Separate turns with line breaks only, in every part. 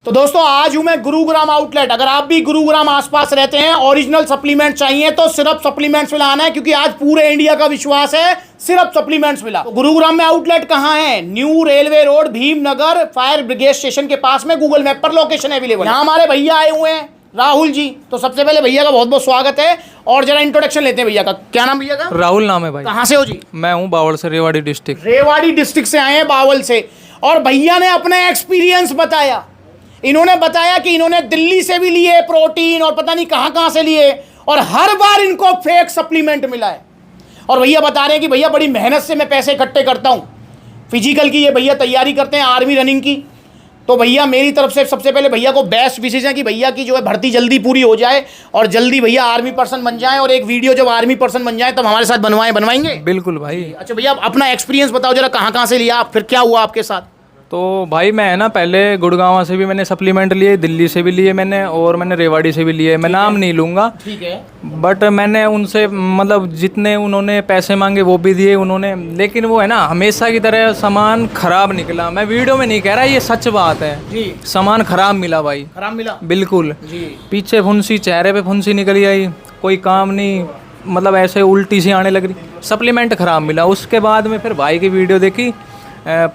तो दोस्तों आज हूं मैं गुरुग्राम आउटलेट। अगर आप भी गुरुग्राम आसपास रहते हैं, ओरिजिनल सप्लीमेंट चाहिए तो सिर्फ सप्लीमेंट्स विला आना है, क्योंकि आज पूरे इंडिया का विश्वास है सिर्फ सप्लीमेंट्स विला। तो गुरुग्राम में आउटलेट कहां है? New railway road, Bhimnagar, fire brigade station के पास में। गूगल मैप पर लोकेशन अवेलेबल। यहाँ हमारे भैया आए हुए हैं, राहुल जी। तो सबसे पहले भैया का बहुत बहुत स्वागत है और जरा इंट्रोडक्शन लेते हैं भैया का। क्या नाम भैया का?
राहुल नाम है भाई।
कहाँ से हो जी?
मैं हूँ बावल से, रेवाड़ी डिस्ट्रिक्ट।
रेवाड़ी डिस्ट्रिक्ट से आए हैं, बावल से। और भैया ने अपना एक्सपीरियंस बताया। इन्होंने बताया कि इन्होंने दिल्ली से भी लिए प्रोटीन और पता नहीं कहां से लिए, और हर बार इनको फेक सप्लीमेंट मिला है। और भैया बता रहे हैं कि भैया बड़ी मेहनत से मैं पैसे इकट्ठे करता हूं। फिजिकल की ये भैया तैयारी करते हैं, आर्मी रनिंग की। तो भैया मेरी तरफ से सबसे पहले भैया को बेस्ट विशेष है कि भैया की जो है भर्ती जल्दी पूरी हो जाए और जल्दी भैया आर्मी पर्सन बन जाए, और एक वीडियो जब आर्मी पर्सन बन जाए तब हमारे साथ बनवाएंगे।
बिल्कुल भाई।
अच्छा भैया अपना एक्सपीरियंस बताओ जरा, कहाँ से लिया, फिर क्या हुआ आपके साथ?
तो भाई मैं है ना, पहले गुड़गांव से भी मैंने सप्लीमेंट लिए, दिल्ली से भी लिए मैंने, और मैंने रेवाड़ी से भी लिए। मैं नाम नहीं लूँगा,
ठीक है।
बट मैंने उनसे मतलब जितने उन्होंने पैसे मांगे वो भी दिए उन्होंने, लेकिन वो है ना हमेशा की तरह सामान खराब निकला। मैं वीडियो में नहीं कह रहा, ये सच बात है
जी।
सामान खराब मिला भाई,
खराब मिला
बिल्कुल
जी।
पीछे फुंसी, चेहरे पे फुंसी निकली आई, कोई काम नहीं, मतलब ऐसे उल्टी सी आने लग रही, सप्लीमेंट खराब मिला। उसके बाद में फिर भाई की वीडियो देखी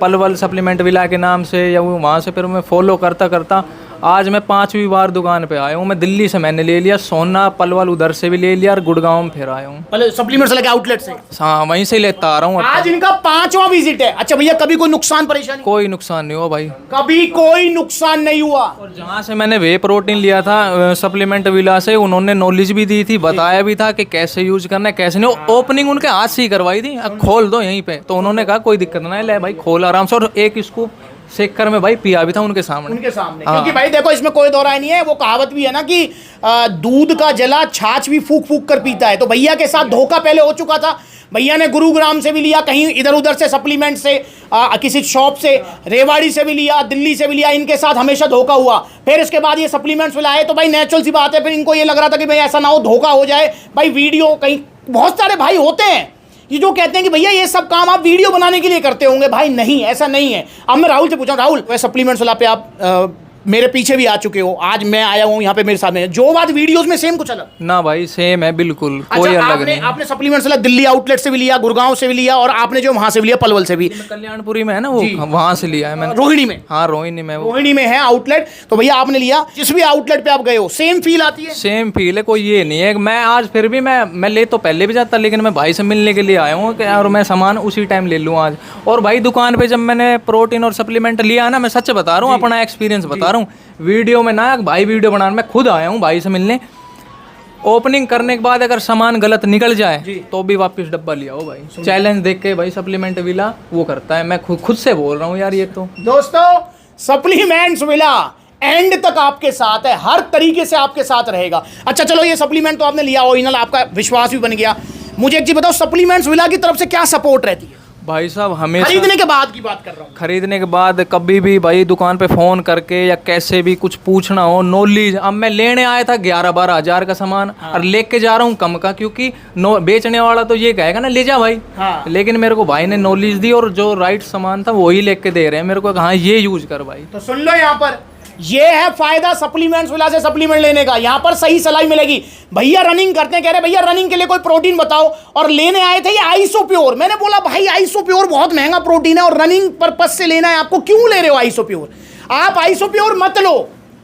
पलवल सप्लीमेंट विला के नाम से, या वो वहाँ से फिर मैं फॉलो करता करता आज मैं 5वीं बार दुकान पे आया हूँ। मैं दिल्ली से मैंने ले लिया, सोना पलवल उधर से भी ले लिया, और गुड़गांव में फिर आया हूँ।
पहले सप्लीमेंट्स लगे आउटलेट से?
हाँ, वहीं से लेता आ रहा हूँ।
आज इनका 5वां विजिट है। अच्छा भैया कभी कोई नुकसान परेशानी?
कोई नुकसान नहीं हुआ भाई,
कभी कोई नुकसान नहीं हुआ।
और जहाँ से मैंने वे प्रोटीन लिया था सप्लीमेंट विला से, उन्होंने नॉलेज भी दी थी, बताया भी था कि कैसे यूज करना है कैसे नहीं। ओपनिंग उनके हाथ से ही करवाई थी, अब खोल दो यहीं पे। तो उन्होंने कहा कोई दिक्कत ना है, ले भाई खोल आराम से। और एक स्कूप सेक कर मैं भाई पिया भी था उनके सामने।
हाँ। क्योंकि भाई देखो इसमें कोई दो राय नहीं है। वो कहावत भी है ना कि दूध का जला छाछ भी फूक फूक कर पीता है। तो भैया के साथ धोखा पहले हो चुका था। भैया ने गुरुग्राम से भी लिया, कहीं इधर उधर से सप्लीमेंट से, किसी शॉप से, रेवाड़ी से भी लिया, दिल्ली से भी लिया। इनके साथ हमेशा धोखा हुआ। फिर इसके बाद ये सप्लीमेंट्स लाए तो भाई नेचुरल सी बात है, फिर इनको ये लग रहा था कि भाई ऐसा ना हो धोखा हो जाए। भाई वीडियो कहीं बहुत सारे भाई होते हैं ये जो कहते हैं कि भैया ये सब काम आप वीडियो बनाने के लिए करते होंगे। भाई नहीं, ऐसा नहीं है। अब मैं राहुल से पूछा, राहुल वह सप्लीमेंट्स वाला पे आप मेरे पीछे भी आ चुके हो, आज मैं आया हूँ यहाँ पे मेरे सामने, जो बात वीडियोस में सेम कुछ अलग?
ना भाई सेम है बिल्कुल, कोई
अच्छा,
अलग नहीं।
आपने सप्लीमेंट्स वाला दिल्ली आउटलेट से भी लिया, गुड़गांव से भी लिया, और आपने जो वहां से भी लिया पलवल से भी?
कल्याणपुरी में है ना वो, वहां से लिया है मैंने।
रोहिणी में?
हाँ रोहिणी में,
रोहिणी में है आउटलेट। तो भैया आपने लिया, जिस भी आउटलेट पे आप गए हो सेम फील आती है?
सेम फील है, कोई ये नहीं है। मैं आज फिर भी मैं ले तो पहले भी जाता, लेकिन मैं भाई से मिलने के लिए आया हूँ और मैं सामान उसी टाइम ले लूँ आज। और भाई दुकान पे जब मैंने प्रोटीन और सप्लीमेंट लिया ना, मैं सच बता रहा हूँ, अपना एक्सपीरियंस बता रहा हूँ। वीडियो में ना भाई वीडियो बनाने, मैं खुद आया हूँ भाई से मिलने। ओपनिंग करने के बाद अगर सामान गलत निकल जाए तो भी वापस डब्बा लिया हो भाई। चैलेंज देख के भाई सप्लीमेंट विला वो करता है, मैं खुद से बोल रहा हूँ यार। ये तो
दोस्तों सप्लीमेंट्स विला एंड तक आपके साथ है, हर तरीके से आपके साथ रहेगा। अच्छा चलो, ये सप्लीमेंट तो आपने लिया, ओरिजिनल, आपका विश्वास भी बन गया। मुझे एक चीज बताओ, सप्लीमेंट्स विला की तरफ से क्या सपोर्ट रहती है?
भाई साहब हमेशा
खरीदने के बाद की बात कर रहा हूँ।
खरीदने के बाद कभी भी भाई दुकान पे फ़ोन करके या कैसे भी कुछ पूछना हो, नॉलेज। अब मैं लेने आया था 11-12 हज़ार का सामान, और लेके जा रहा हूँ कम का, क्योंकि बेचने वाला तो ये कहेगा ना ले जा भाई। लेकिन मेरे को भाई ने नॉलेज दी, और जो राइट सामान था वही लेके दे रहे हैं मेरे को, हाँ ये यूज कर भाई।
तो सुन लो, यहाँ पर ये है फायदा सप्लीमेंट्स विला से सप्लीमेंट लेने का। यहाँ पर सही सलाह मिलेगी। भैया रनिंग करते हैं, कह रहे भैया रनिंग के लिए कोई प्रोटीन बताओ, और लेने आए थे ये आइसो प्योर। मैंने बोला भाई आइसो प्योर बहुत महंगा प्रोटीन है और रनिंग पर्पज से लेना है आपको, क्यों ले रहे हो आइसो प्योर? आप आइसो प्योर मत लो,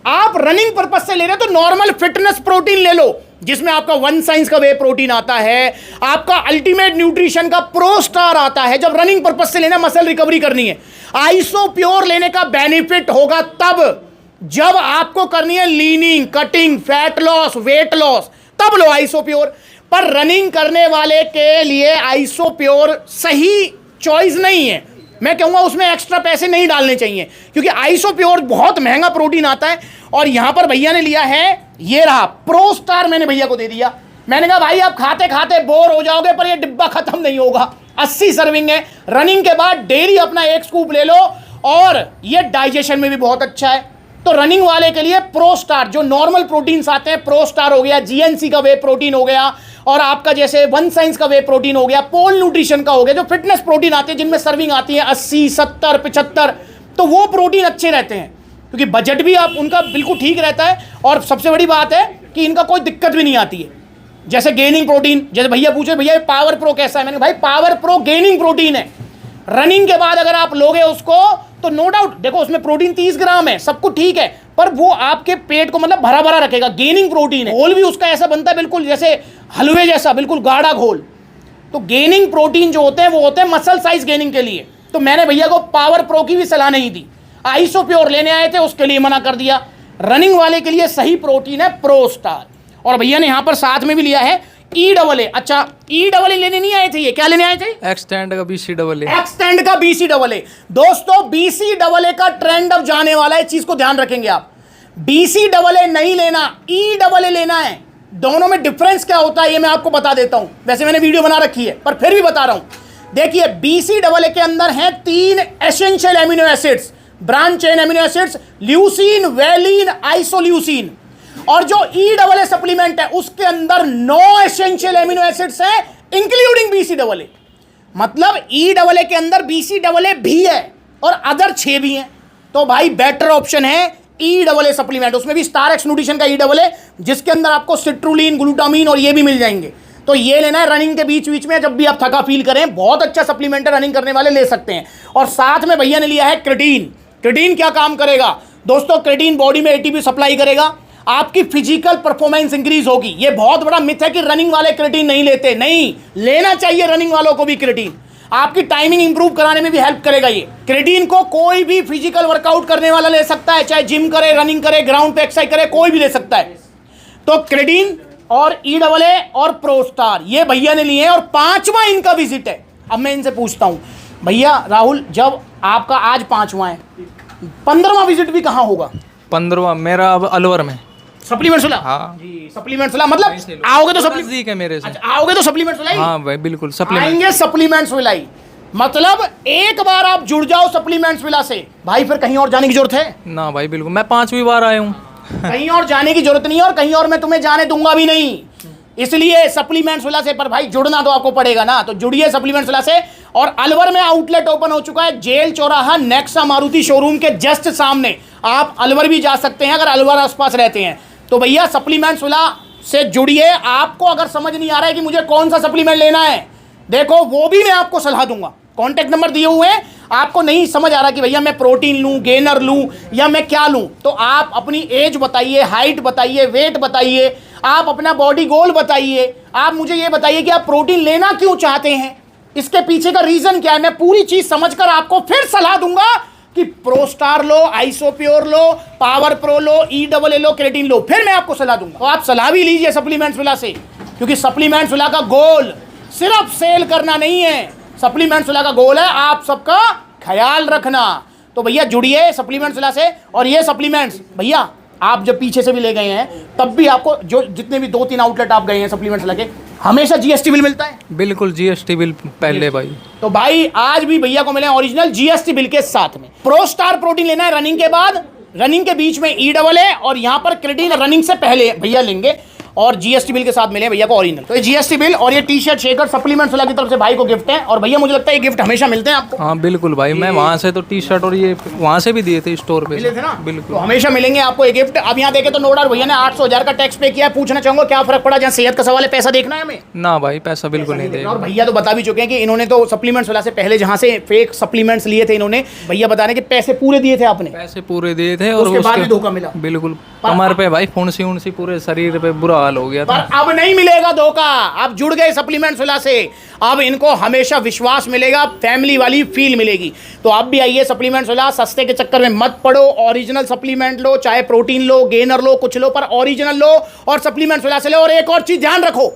आप रनिंग पर्पज से ले रहे हो तो नॉर्मल फिटनेस प्रोटीन ले लो, जिसमें आपका वन साइंस का वे प्रोटीन आता है, आपका अल्टीमेट न्यूट्रिशन का प्रो स्टार आता है। जब रनिंग पर्पज से लेना, मसल रिकवरी करनी है, आइसो प्योर लेने का बेनिफिट होगा तब जब आपको करनी है leaning, cutting, fat loss, weight loss, तब लो आइसो प्योर। पर रनिंग करने वाले के लिए आइसो प्योर सही चॉइस नहीं है। मैं कहूँगा उसमें एक्स्ट्रा पैसे नहीं डालने चाहिए, क्योंकि आइसो प्योर बहुत महंगा प्रोटीन आता है। और यहाँ पर भैया ने लिया है, ये रहा प्रो स्टार, मैंने भैया को दे दिया। मैंने कहा भाई आप खाते खाते बोर हो जाओगे, पर ये डिब्बा खत्म नहीं होगा। 80 सर्विंग है। रनिंग के बाद डेली अपना एक स्कूप ले लो, और ये डाइजेशन में भी बहुत अच्छा है। तो रनिंग वाले के लिए प्रो स्टार, जो नॉर्मल प्रोटीन्स आते हैं, प्रो स्टार हो गया, जीएनसी का वे प्रोटीन हो गया, और आपका जैसे वन साइंस का वे प्रोटीन हो गया, पोल न्यूट्रिशन का हो गया, जो फिटनेस प्रोटीन आते हैं जिनमें सर्विंग आती है 80, 70, 75, तो वो प्रोटीन अच्छे रहते हैं। क्योंकि बजट भी आप उनका बिल्कुल ठीक रहता है, और सबसे बड़ी बात है कि इनका कोई दिक्कत भी नहीं आती है। जैसे गेनिंग प्रोटीन, जैसे भैया पूछे भैया पावर प्रो कैसा है, मैंने भाई पावर प्रो गेनिंग प्रोटीन है, रनिंग के बाद अगर आप लोगे उसको तो नो डाउट देखो उसमें प्रोटीन 30 ग्राम है, सब कुछ ठीक है, पर वो आपके पेट को मतलब भरा भरा रखेगा। गेनिंग प्रोटीन है, घोल भी उसका ऐसा बनता है बिल्कुल जैसे हलवे जैसा, बिल्कुल गाढ़ा घोल। तो गेनिंग प्रोटीन जो होते हैं वो होते हैं मसल साइज गेनिंग के लिए। तो मैंने भैया को पावर प्रो की भी सलाह नहीं दी, आइसो प्योर लेने आए थे उसके लिए मना कर दिया। रनिंग वाले के लिए सही प्रोटीन है प्रो स्टार। और भैया ने यहां पर साथ में भी लिया है E AA। अच्छा E AA लेने नहीं आए थे, ये क्या लेने आए थे?
एक्सटेंड का BCAA।
एक्सटेंड का BCAA। दोस्तों BCAA का ट्रेंड अब जाने वाला है, चीज को ध्यान रखेंगे आप। BCAA नहीं लेना, EAA लेना है। दोनों में डिफरेंस क्या होता है ये मैं आपको बता देता हूं, वैसे मैंने वीडियो बना रखी है पर फिर भी बता रहा हूं। देखिए BCAA के अंदर हैं 3 essential amino acids, branch chain amino acids, leucine, valine, isoleucine. और जो EAA सप्लीमेंट है उसके अंदर 9 एसेंशियल एमिनो एसिड्स हैं इंक्लूडिंग BCAA। मतलब EAA के अंदर BCAA भी है और अदर 6 भी हैं। तो भाई बेटर ऑप्शन है EAA सप्लीमेंट, उसमें भी स्टार एक्स न्यूट्रिशन का EAA, जिसके अंदर आपको सिट्रुलिन, ग्लूटामीन और ये भी मिल जाएंगे। तो ये लेना है रनिंग के बीच बीच में, जब भी आप थका फील करें, बहुत अच्छा सप्लीमेंट है, रनिंग करने वाले ले सकते हैं। और साथ में भैया ने लिया है क्रेटीन। क्रेटीन क्या काम करेगा दोस्तों? क्रेटीन बॉडी में ATP सप्लाई करेगा, आपकी फिजिकल परफॉर्मेंस इंक्रीज होगी। ये बहुत बड़ा मिथ है कि रनिंग वाले क्रेटीन नहीं लेते, नहीं लेना चाहिए रनिंग वालों को भी क्रेटीन, आपकी टाइमिंग इंप्रूव कराने में भी हेल्प करेगा। ये क्रेटीन को कोई भी फिजिकल वर्कआउट करने वाला ले सकता है, चाहे जिम करे, रनिंग करे, ग्राउंड पे एक्सरसाइज करे, कोई भी ले सकता है। तो क्रेटीन और EAA और प्रो स्टार ये भैया ने लिए हैं, और 5वां इनका विजिट है। अब मैं इनसे पूछता हूं भैया राहुल, जब आपका आज 5वां है, 15वां विजिट भी कहां होगा?
15वां मेरा अब अलवर में
सप्लीमेंट्स वाला।
हाँ
जी सप्लीमेंट्स वाला, मतलब आओगे तो
नजदीक है मेरे से।
अच्छा, आओगे तो सप्लीमेंट्स वाला ही?
हाँ भाई बिल्कुल सप्लीमेंट
आएंगे सप्लीमेंट्स वाला ही। मतलब एक बार आप जुड़ जाओ सप्लीमेंट्स वाला से, भाई फिर कहीं और जाने की जरूरत है
ना भाई, बिल्कुल। मैं 5वीं बार आया हूँ
कहीं और जाने की जरूरत नहीं है, और कहीं और मैं तुम्हें जाने दूंगा भी नहीं, इसलिए सप्लीमेंट्स वाला से। पर भाई जुड़ना तो आपको पड़ेगा ना, तो जुड़िए सप्लीमेंट्स वाला से। और अलवर में आउटलेट ओपन हो चुका है, जेल चौराहा नेक्सा मारुति शोरूम के जस्ट सामने। आप अलवर भी जा सकते हैं अगर अलवर आसपास रहते हैं तो भैया सप्लीमेंट्स वाला से जुड़िए। आपको अगर समझ नहीं आ रहा है कि मुझे कौन सा सप्लीमेंट लेना है, देखो वो भी मैं आपको सलाह दूंगा, कॉन्टैक्ट नंबर दिए हुए हैं। आपको नहीं समझ आ रहा कि भैया मैं प्रोटीन लूं, गेनर लूं या मैं क्या लूं, तो आप अपनी एज बताइए, हाइट बताइए, वेट बताइए, आप अपना बॉडी गोल बताइए, आप मुझे ये बताइए कि आप प्रोटीन लेना क्यों चाहते हैं, इसके पीछे का रीजन क्या है। मैं पूरी चीज समझकर आपको फिर सलाह दूंगा कि प्रो स्टार लो, आइसो प्योर लो, पावर प्रो लो, EAA लो, क्रेटीन लो, फिर मैं आपको सलाह दूंगा। तो आप सलाह भी लीजिए सप्लीमेंट्स वाला से, क्योंकि सप्लीमेंट्स वाला का गोल सिर्फ सेल करना नहीं है, सप्लीमेंट्स वाला का गोल है आप सबका ख्याल रखना। तो भैया जुड़िए सप्लीमेंट्स वाला से। और ये सप्लीमेंट्स भैया आप जब पीछे से भी ले गए हैं तब भी आपको जो जितने भी 2-3 आउटलेट आप गए हैं सप्लीमेंट्स लगे, हमेशा GST बिल मिलता है?
बिल्कुल GST बिल पहले भाई।
तो भाई आज भी भैया को मिले ओरिजिनल GST बिल के साथ में। प्रो स्टार प्रोटीन लेना है रनिंग के बाद, रनिंग के बीच में EAA, और यहाँ पर क्रेटीन रनिंग से पहले भैया लेंगे, और GST बिल के साथ मिले भैया को ओरिजिनल। तो ये GST बिल और ये टी-शर्ट शेकर सप्लीमेंट्स वाला की तरफ से भाई को गिफ्ट है। और भैया मुझे लगता है ये गिफ्ट हमेशा मिलते हैं आपको।
हाँ बिल्कुल भाई, मैं वहाँ से तो टी-शर्ट और ये वहाँ से भी दिए थे स्टोर पे।
मिले थे ना?
बिल्कुल,
तो हमेशा मिलेंगे आपको ये गिफ्ट। अब यहाँ देखे तो नो डाउट भैया ने 800,000 का टैक्स पे किया है। पूछना चाहूंगा क्या फर्क पड़ा? जहाँ सेहत का सवाल है, पैसा देखना है हमें
ना भाई, पैसा बिल्कुल नहीं देगा।
और भैया तो बता भी चुके हैं कि इन्होंने तो सप्लीमेंट्स वाला से पहले जहाँ से फेक सप्लीमेंट्स लिए थे इन्होंने, भैया बता रहे कि पैसे पूरे दिए थे आपने,
पैसे पूरे दिए थे और
उसके बाद भी धोखा मिला।
बिल्कुल कमर पे भाई फुंसी उनसी पूरे शरीर पे बुरा हाल हो गया था।
पर अब नहीं मिलेगा धोखा, अब जुड़ गए सप्लीमेंट्स वाला से, अब इनको हमेशा विश्वास मिलेगा, फैमिली वाली फील मिलेगी। तो आप भी आइए सप्लीमेंट्स वाला, सस्ते के चक्कर में मत पड़ो, ओरिजिनल सप्लीमेंट लो, चाहे प्रोटीन लो, गेनर लो, कुछ लो, पर ओरिजिनल लो और सप्लीमेंट्स वाला से लो। और एक और चीज ध्यान रखो,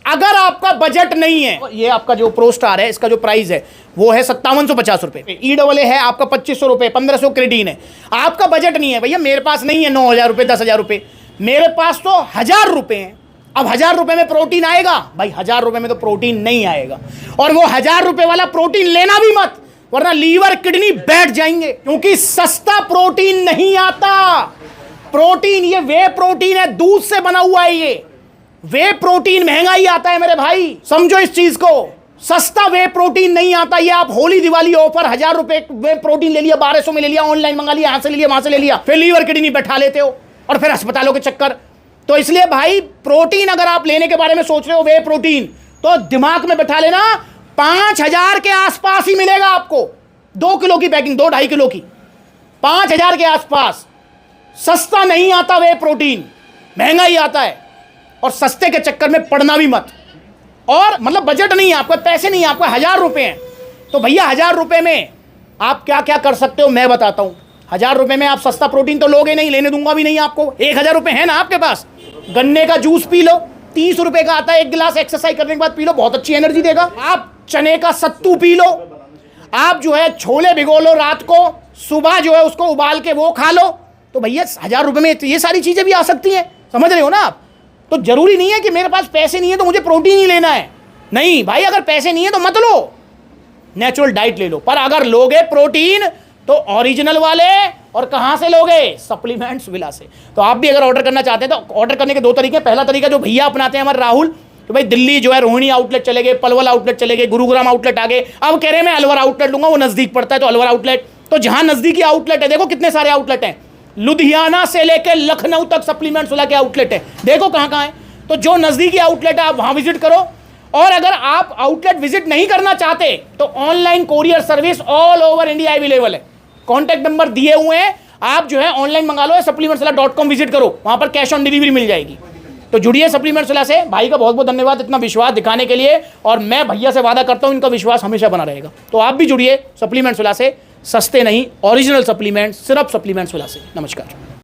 अगर आपका बजट नहीं है, ये आपका जो प्रो स्टार है इसका जो प्राइस है वो है 5750 रुपए, EAA है आपका 2500 रुपए, 1500 क्रेटीन है। आपका बजट नहीं है भैया, मेरे पास नहीं है 9000 रुपए, 10,000 रुपए, मेरे पास तो 1000 रुपए हैं। अब 1000 रुपए में प्रोटीन आएगा भाई? 1000 रुपए में तो प्रोटीन नहीं आएगा, और वो 1000 रुपए वाला प्रोटीन लेना भी मत, वरना लीवर किडनी बैठ जाएंगे, क्योंकि सस्ता प्रोटीन नहीं आता। प्रोटीन ये वे प्रोटीन है, दूध से बना हुआ है, ये वे प्रोटीन महंगा ही आता है मेरे भाई, समझो इस चीज को, सस्ता वे प्रोटीन नहीं आता। ये आप होली दिवाली ऑफर 1000 रुपए वे प्रोटीन ले लिया, 1200 में ले लिया, ऑनलाइन मंगा लिया, यहां से ले लिया, वहां से ले लिया, फिर लीवर किडनी बैठा लेते हो और फिर अस्पतालों के चक्कर। तो इसलिए भाई प्रोटीन अगर आप लेने के बारे में सोच रहे हो वे प्रोटीन, तो दिमाग में बैठा लेना 5000 के आसपास ही मिलेगा आपको। 2 किलो की पैकिंग, 2-2.5 किलो की, 5000 के आसपास। सस्ता नहीं आता वे प्रोटीन, महंगा ही आता है। और सस्ते के चक्कर में पड़ना भी मत। और मतलब बजट नहीं है आपका, पैसे नहीं है आपका, 1000 रुपए हैं। तो भैया 1000 रुपए में आप क्या क्या कर सकते हो मैं बताता हूं। 1000 रुपए में आप सस्ता प्रोटीन तो लोगे नहीं, लेने दूंगा भी नहीं आपको। 1000 रुपए है ना आपके पास, गन्ने का जूस पी लो, 30 रुपए का आता है, 1 गिलास एक्सरसाइज करने के बाद पी लो, बहुत अच्छी एनर्जी देगा। आप चने का सत्तू पी लो, आप जो है छोले भिगो लो रात को, सुबह जो है उसको उबाल के वो खा लो। तो भैया 1000 रुपए में ये सारी चीजें भी आ सकती हैं, समझ रहे हो ना आप। तो जरूरी नहीं है कि मेरे पास पैसे नहीं है तो मुझे प्रोटीन ही लेना है। नहीं भाई, अगर पैसे नहीं है तो मत लो, नेचुरल डाइट ले लो। पर अगर लोगे प्रोटीन तो ओरिजिनल वाले, और कहां से लोगे, सप्लीमेंट्स विला से। तो आप भी अगर ऑर्डर करना चाहते हैं तो ऑर्डर करने के 2 तरीके। पहला तरीका जो भैया अपनाते हैं हमारे राहुल, तो भाई दिल्ली जो है रोहिणी आउटलेट चले गए, पलवल आउटलेट चले गए, गुरुग्राम आउटलेट आ गए। अब कह रहे हैं मैं अलवर आउटलेट लूंगा, वो नजदीक पड़ता है तो अलवर आउटलेट। तो जहां नजदीकी आउटलेट है, देखो कितने सारे आउटलेट हैं, लुधियाना से लेकर लखनऊ तक सप्लीमेंट्स वाला के आउटलेट है, देखो कहां कहां है। तो जो नजदीकी आउटलेट है आप वहां विजिट करो। और अगर आप आउटलेट विजिट नहीं करना चाहते तो online courier service all over India available है। कॉन्टैक्ट नंबर दिए हुए हैं, आप जो है ऑनलाइन मंगा लो, supplementswala.com विजिट करो, वहां पर कैश ऑन डिलीवरी मिल जाएगी। तो जुड़िए सप्लीमेंट्स वाला से। भाई का बहुत बहुत धन्यवाद इतना विश्वास दिखाने के लिए, और मैं भैया से वादा करता हूं इनका विश्वास हमेशा बना रहेगा। तो आप भी जुड़िए सप्लीमेंट्स वाला से, सस्ते नहीं ओरिजिनल सप्लीमेंट्स, सिर्फ सप्लीमेंट्स वाला से। नमस्कार।